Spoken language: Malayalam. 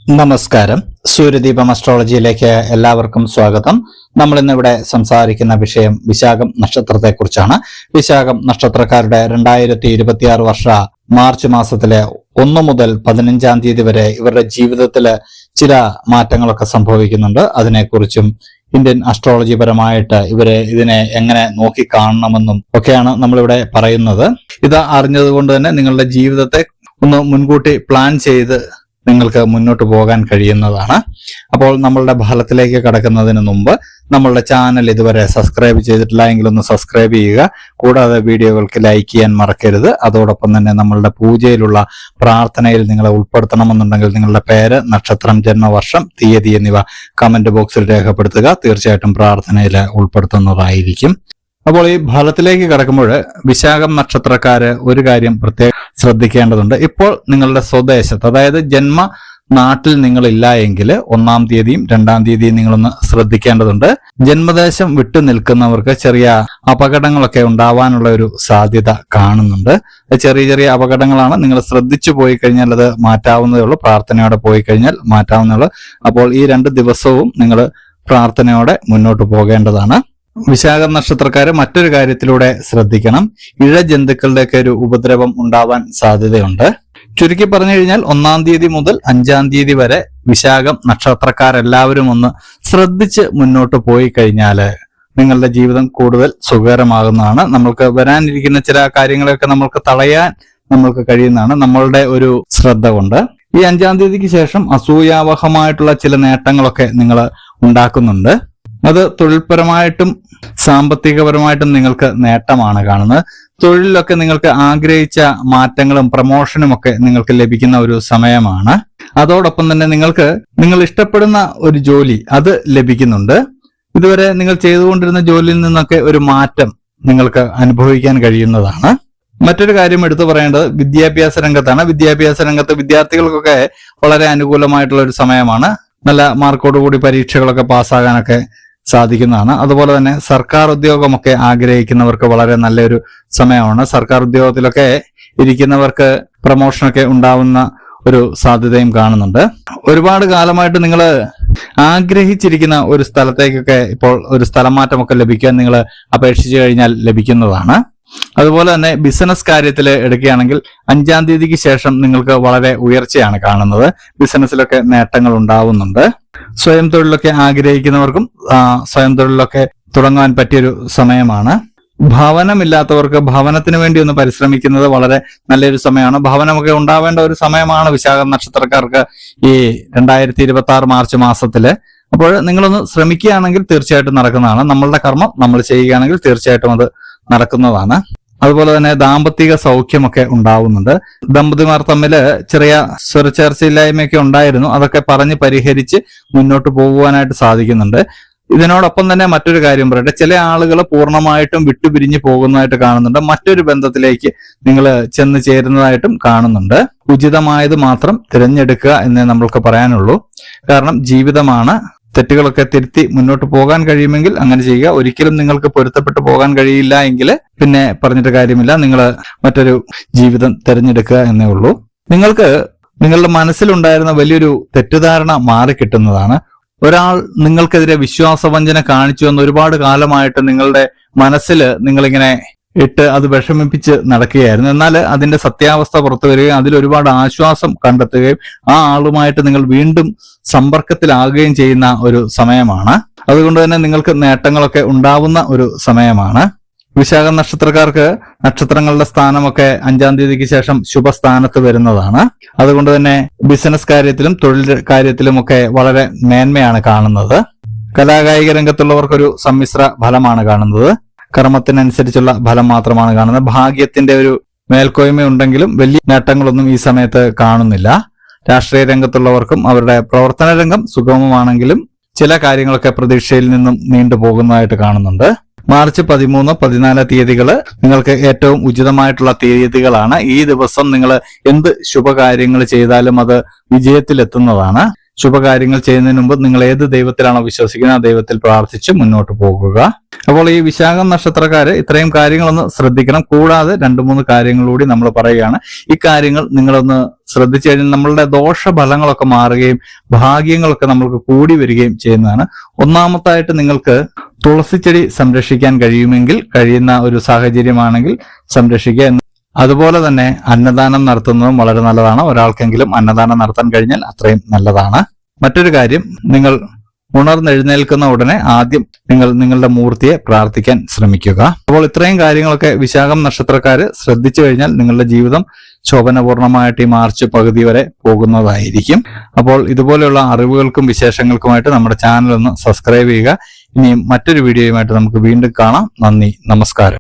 നമസ്കാരം. സൂര്യദീപം അസ്ട്രോളജിയിലേക്ക് എല്ലാവർക്കും സ്വാഗതം. നമ്മൾ ഇന്നിവിടെ സംസാരിക്കുന്ന വിഷയം വിശാഖം നക്ഷത്രത്തെക്കുറിച്ചാണ്. വിശാഖം നക്ഷത്രക്കാരുടെ 2026 വർഷ മാർച്ച് മാസത്തിലെ 1 മുതൽ 15 തീയതി വരെ ഇവരുടെ ജീവിതത്തില് ചില മാറ്റങ്ങളൊക്കെ സംഭവിക്കുന്നുണ്ട്. അതിനെക്കുറിച്ചും ഇന്ത്യൻ അസ്ട്രോളജി പരമായിട്ട് ഇതിനെ എങ്ങനെ നോക്കി കാണണമെന്നും ഒക്കെയാണ് നമ്മളിവിടെ പറയുന്നത്. ഇത് അറിഞ്ഞതുകൊണ്ട് തന്നെ നിങ്ങളുടെ ജീവിതത്തെ ഒന്ന് മുൻകൂട്ടി പ്ലാൻ ചെയ്ത് നിങ്ങൾക്ക് മുന്നോട്ട് പോകാൻ കഴിയുന്നതാണ്. അപ്പോൾ നമ്മളുടെ ഫലത്തിലേക്ക് കടക്കുന്നതിന് മുമ്പ് നമ്മളുടെ ചാനൽ ഇതുവരെ സബ്സ്ക്രൈബ് ചെയ്തിട്ടില്ല എങ്കിൽ ഒന്ന് സബ്സ്ക്രൈബ് ചെയ്യുക. കൂടാതെ വീഡിയോകൾക്ക് ലൈക്ക് ചെയ്യാൻ മറക്കരുത്. അതോടൊപ്പം തന്നെ നമ്മളുടെ പൂജയിലുള്ള പ്രാർത്ഥനയിൽ നിങ്ങളെ ഉൾപ്പെടുത്തണമെന്നുണ്ടെങ്കിൽ നിങ്ങളുടെ പേര്, നക്ഷത്രം, ജന്മവർഷം, തീയതി എന്നിവ കമന്റ് ബോക്സിൽ രേഖപ്പെടുത്തുക. തീർച്ചയായിട്ടും പ്രാർത്ഥനയിൽ ഉൾപ്പെടുത്തുന്നതായിരിക്കും. അപ്പോൾ ഈ ഫലത്തിലേക്ക് കടക്കുമ്പോൾ വിശാഖം നക്ഷത്രക്കാര് ഒരു കാര്യം പ്രത്യേകം ശ്രദ്ധിക്കേണ്ടതുണ്ട്. ഇപ്പോൾ നിങ്ങളുടെ സ്വദേശത്ത്, അതായത് ജന്മ നാട്ടിൽ നിങ്ങളില്ല എങ്കിൽ 1-ാം തീയതിയും 2-ാം തീയതിയും നിങ്ങളൊന്ന് ശ്രദ്ധിക്കേണ്ടതുണ്ട്. ജന്മദേശം വിട്ടു നിൽക്കുന്നവർക്ക് ചെറിയ അപകടങ്ങളൊക്കെ ഉണ്ടാവാനുള്ള ഒരു സാധ്യത കാണുന്നുണ്ട്. ചെറിയ ചെറിയ അപകടങ്ങളാണ്. നിങ്ങൾ ശ്രദ്ധിച്ചു പോയി കഴിഞ്ഞാൽ അത് മാറ്റാവുന്നതേ ഉള്ളൂ. പ്രാർത്ഥനയോടെ പോയി കഴിഞ്ഞാൽ മാറ്റാവുന്നതേ ഉള്ളൂ. അപ്പോൾ ഈ 2 ദിവസവും നിങ്ങൾ പ്രാർത്ഥനയോടെ മുന്നോട്ട് പോകേണ്ടതാണ്. വിശാഖം നക്ഷത്രക്കാര് മറ്റൊരു കാര്യത്തിലൂടെ ശ്രദ്ധിക്കണം. ഇഴജന്തുക്കളുടെയൊക്കെ ഒരു ഉപദ്രവം ഉണ്ടാവാൻ സാധ്യതയുണ്ട്. ചുരുക്കി പറഞ്ഞു കഴിഞ്ഞാൽ 1-ാം തീയതി മുതൽ 5-ാം തീയതി വരെ വിശാഖം നക്ഷത്രക്കാരെല്ലാവരും ഒന്ന് ശ്രദ്ധിച്ച് മുന്നോട്ട് പോയി കഴിഞ്ഞാല് നിങ്ങളുടെ ജീവിതം കൂടുതൽ സുഖകരമാകുന്നതാണ്. നമ്മൾക്ക് വരാനിരിക്കുന്ന ചില കാര്യങ്ങളെയൊക്കെ നമ്മൾക്ക് തടയാൻ നമ്മൾക്ക് കഴിയുന്നതാണ് നമ്മളുടെ ഒരു ശ്രദ്ധ കൊണ്ട്. ഈ 5-ാം തീയതിക്ക് ശേഷം അസൂയാവഹമായിട്ടുള്ള ചില നേട്ടങ്ങളൊക്കെ നിങ്ങൾ ഉണ്ടാക്കുന്നുണ്ട്. അത് തൊഴിൽപരമായിട്ടും സാമ്പത്തികപരമായിട്ടും നിങ്ങൾക്ക് നേട്ടമാണ് കാണുന്നത്. തൊഴിലിലൊക്കെ നിങ്ങൾക്ക് ആഗ്രഹിച്ച മാറ്റങ്ങളും പ്രമോഷനും ഒക്കെ നിങ്ങൾക്ക് ലഭിക്കുന്ന ഒരു സമയമാണ്. അതോടൊപ്പം തന്നെ നിങ്ങൾ ഇഷ്ടപ്പെടുന്ന ഒരു ജോലി അത് ലഭിക്കുന്നുണ്ട്. ഇതുവരെ നിങ്ങൾ ചെയ്തുകൊണ്ടിരുന്ന ജോലിയിൽ നിന്നൊക്കെ ഒരു മാറ്റം നിങ്ങൾക്ക് അനുഭവിക്കാൻ കഴിയുന്നതാണ്. മറ്റൊരു കാര്യം എടുത്തു പറയേണ്ടത് വിദ്യാഭ്യാസ രംഗത്താണ്. വിദ്യാഭ്യാസ രംഗത്ത് വിദ്യാർത്ഥികൾക്കൊക്കെ വളരെ അനുകൂലമായിട്ടുള്ള ഒരു സമയമാണ്. നല്ല മാർക്കോടുകൂടി പരീക്ഷകളൊക്കെ പാസ്സാകാനൊക്കെ സാധിക്കുന്നതാണ്. അതുപോലെ തന്നെ സർക്കാർ ഉദ്യോഗമൊക്കെ ആഗ്രഹിക്കുന്നവർക്ക് വളരെ നല്ലൊരു സമയമാണ്. സർക്കാർ ഉദ്യോഗത്തിലൊക്കെ ഇരിക്കുന്നവർക്ക് പ്രമോഷനൊക്കെ ഉണ്ടാവുന്ന ഒരു സാധ്യതയും കാണുന്നുണ്ട്. ഒരുപാട് കാലമായിട്ട് നിങ്ങൾ ആഗ്രഹിച്ചിരിക്കുന്ന ഒരു സ്ഥലത്തേക്കൊക്കെ ഇപ്പോൾ ഒരു സ്ഥലം മാറ്റമൊക്കെ ലഭിക്കാൻ നിങ്ങൾ അപേക്ഷിച്ചു കഴിഞ്ഞാൽ ലഭിക്കുന്നതാണ്. അതുപോലെ തന്നെ ബിസിനസ് കാര്യത്തിൽ എടുക്കുകയാണെങ്കിൽ 5-ാം തീയതിക്ക് ശേഷം നിങ്ങൾക്ക് വളരെ ഉയർച്ചയാണ് കാണുന്നത്. ബിസിനസ്സിലൊക്കെ നേട്ടങ്ങൾ ഉണ്ടാവുന്നുണ്ട്. സ്വയം തൊഴിലൊക്കെ ആഗ്രഹിക്കുന്നവർക്കും സ്വയം തൊഴിലൊക്കെ തുടങ്ങാൻ പറ്റിയൊരു സമയമാണ്. ഭവനമില്ലാത്തവർക്ക് ഭവനത്തിന് വേണ്ടി ഒന്ന് പരിശ്രമിക്കുന്നത് വളരെ നല്ലൊരു സമയമാണ്. ഭവനമൊക്കെ ഉണ്ടാവേണ്ട ഒരു സമയമാണ് വിശാഖം നക്ഷത്രക്കാർക്ക് ഈ 2026 മാർച്ച് മാസത്തില്. അപ്പോൾ നിങ്ങളൊന്ന് ശ്രമിക്കുകയാണെങ്കിൽ തീർച്ചയായിട്ടും നടക്കുന്നതാണ്. നമ്മളുടെ കർമ്മം നമ്മൾ ചെയ്യുകയാണെങ്കിൽ തീർച്ചയായിട്ടും അത് നടക്കുന്നതാണ്. അതുപോലെ തന്നെ ദാമ്പത്തിക സൗഖ്യമൊക്കെ ഉണ്ടാവുന്നുണ്ട്. ദമ്പതിമാർ തമ്മിൽ ചെറിയ സ്വരച്ചേർച്ചയില്ലായ്മയൊക്കെ ഉണ്ടായിരുന്നു. അതൊക്കെ പറഞ്ഞ് പരിഹരിച്ച് മുന്നോട്ട് പോകുവാനായിട്ട് സാധിക്കുന്നുണ്ട്. ഇതിനോടൊപ്പം തന്നെ മറ്റൊരു കാര്യം പറയട്ടെ. ചില ആളുകൾ പൂർണ്ണമായിട്ടും വിട്ടുപിരിഞ്ഞു പോകുന്നതായിട്ട് കാണുന്നുണ്ട്. മറ്റൊരു ബന്ധത്തിലേക്ക് നിങ്ങൾ ചെന്ന് ചേരുന്നതായിട്ടും കാണുന്നുണ്ട്. ഉചിതമായത് മാത്രം തിരഞ്ഞെടുക്കുക എന്നേ നമ്മൾക്ക് പറയാനുള്ളൂ. കാരണം ജീവിതമാണ്. തെറ്റുകളൊക്കെ തിരുത്തി മുന്നോട്ട് പോകാൻ കഴിയുമെങ്കിൽ അങ്ങനെ ചെയ്യുക. ഒരിക്കലും നിങ്ങൾക്ക് പൊരുത്തപ്പെട്ടു പോകാൻ കഴിയില്ല എങ്കിൽ പിന്നെ പറഞ്ഞിട്ട് കാര്യമില്ല. നിങ്ങൾ മറ്റൊരു ജീവിതം തിരഞ്ഞെടുക്കുക എന്നേ ഉള്ളൂ. നിങ്ങൾക്ക് നിങ്ങളുടെ മനസ്സിലുണ്ടായിരുന്ന വലിയൊരു തെറ്റിദ്ധാരണ മാറിക്കിട്ടുന്നതാണ്. ഒരാൾ നിങ്ങൾക്കെതിരെ വിശ്വാസവഞ്ചന കാണിച്ചു എന്ന് ഒരുപാട് കാലമായിട്ട് നിങ്ങളുടെ മനസ്സിൽ നിങ്ങളിങ്ങനെ ഇട്ട് അത് വിഷമിപ്പിച്ച് നടക്കുകയായിരുന്നു. എന്നാൽ അതിന്റെ സത്യാവസ്ഥ പുറത്തു വരികയും അതിൽ ഒരുപാട് ആശ്വാസം കണ്ടെത്തുകയും ആ ആളുമായിട്ട് നിങ്ങൾ വീണ്ടും സമ്പർക്കത്തിലാകുകയും ചെയ്യുന്ന ഒരു സമയമാണ്. അതുകൊണ്ട് തന്നെ നിങ്ങൾക്ക് നേട്ടങ്ങളൊക്കെ ഉണ്ടാവുന്ന ഒരു സമയമാണ്. വിശാഖ നക്ഷത്രക്കാർക്ക് നക്ഷത്രങ്ങളുടെ സ്ഥാനമൊക്കെ 5-ാം തീയതിക്ക് ശേഷം ശുഭസ്ഥാനത്ത് വരുന്നതാണ്. അതുകൊണ്ട് തന്നെ ബിസിനസ് കാര്യത്തിലും തൊഴിൽ കാര്യത്തിലുമൊക്കെ വളരെ മേന്മയാണ് കാണുന്നത്. കലാകായിക രംഗത്തുള്ളവർക്കൊരു സമ്മിശ്ര ഫലമാണ് കാണുന്നത്. കർമ്മത്തിനനുസരിച്ചുള്ള ഫലം മാത്രമാണ് കാണുന്നത്. ഭാഗ്യത്തിന്റെ ഒരു മേൽക്കോയ്മ ഉണ്ടെങ്കിലും വലിയ നേട്ടങ്ങളൊന്നും ഈ സമയത്ത് കാണുന്നില്ല. രാഷ്ട്രീയ രംഗത്തുള്ളവർക്കും അവരുടെ പ്രവർത്തന രംഗം സുഗമമാണെങ്കിലും ചില കാര്യങ്ങളൊക്കെ പ്രതീക്ഷയിൽ നിന്നും നീണ്ടുപോകുന്നതായിട്ട് കാണുന്നുണ്ട്. മാർച്ച് 13, 14 തീയതികൾ നിങ്ങൾക്ക് ഏറ്റവും ഉചിതമായിട്ടുള്ള തീയതികളാണ്. ഈ ദിവസം നിങ്ങൾ എന്ത് ശുഭകാര്യങ്ങൾ ചെയ്താലും അത് വിജയത്തിലെത്തുന്നതാണ്. ശുഭകാര്യങ്ങൾ ചെയ്യുന്നതിന് മുമ്പ് നിങ്ങൾ ഏത് ദൈവത്തിലാണോ വിശ്വസിക്കുന്നത് ആ ദൈവത്തിൽ പ്രാർത്ഥിച്ച് മുന്നോട്ട് പോകുക. അപ്പോൾ ഈ വിശാഖം നക്ഷത്രക്കാര് ഇത്രയും കാര്യങ്ങളൊന്ന് ശ്രദ്ധിക്കണം. കൂടാതെ 2-3 കാര്യങ്ങളൂടി നമ്മൾ പറയുകയാണ്. ഈ കാര്യങ്ങൾ നിങ്ങളൊന്ന് ശ്രദ്ധിച്ചു കഴിഞ്ഞാൽ നമ്മളുടെ ദോഷഫലങ്ങളൊക്കെ മാറുകയും ഭാഗ്യങ്ങളൊക്കെ നമ്മൾക്ക് കൂടി വരികയും ചെയ്യുന്നതാണ്. ഒന്നാമത്തായിട്ട് നിങ്ങൾക്ക് തുളസിച്ചെടി സംരക്ഷിക്കാൻ കഴിയുമെങ്കിൽ, കഴിയുന്ന ഒരു സാഹചര്യമാണെങ്കിൽ സംരക്ഷിക്കുക. അതുപോലെ തന്നെ അന്നദാനം നടത്തുന്നതും വളരെ നല്ലതാണ്. ഒരാൾക്കെങ്കിലും അന്നദാനം നടത്താൻ കഴിഞ്ഞാൽ അത്രയും നല്ലതാണ്. മറ്റൊരു കാര്യം, നിങ്ങൾ ഉണർന്നെഴുന്നേൽക്കുന്ന ഉടനെ ആദ്യം നിങ്ങൾ നിങ്ങളുടെ മൂർത്തിയെ പ്രാർത്ഥിക്കാൻ ശ്രമിക്കുക. അപ്പോൾ ഇത്രയും കാര്യങ്ങളൊക്കെ വിശാഖം നക്ഷത്രക്കാര് ശ്രദ്ധിച്ചു കഴിഞ്ഞാൽ നിങ്ങളുടെ ജീവിതം ശോഭനപൂർണമായിട്ട് ഈ മാർച്ച് പകുതി വരെ പോകുന്നതായിരിക്കും. അപ്പോൾ ഇതുപോലെയുള്ള അറിവുകൾക്കും വിശേഷങ്ങൾക്കുമായിട്ട് നമ്മുടെ ചാനൽ ഒന്ന് സബ്സ്ക്രൈബ് ചെയ്യുക. ഇനിയും മറ്റൊരു വീഡിയോയുമായിട്ട് നമുക്ക് വീണ്ടും കാണാം. നന്ദി, നമസ്കാരം.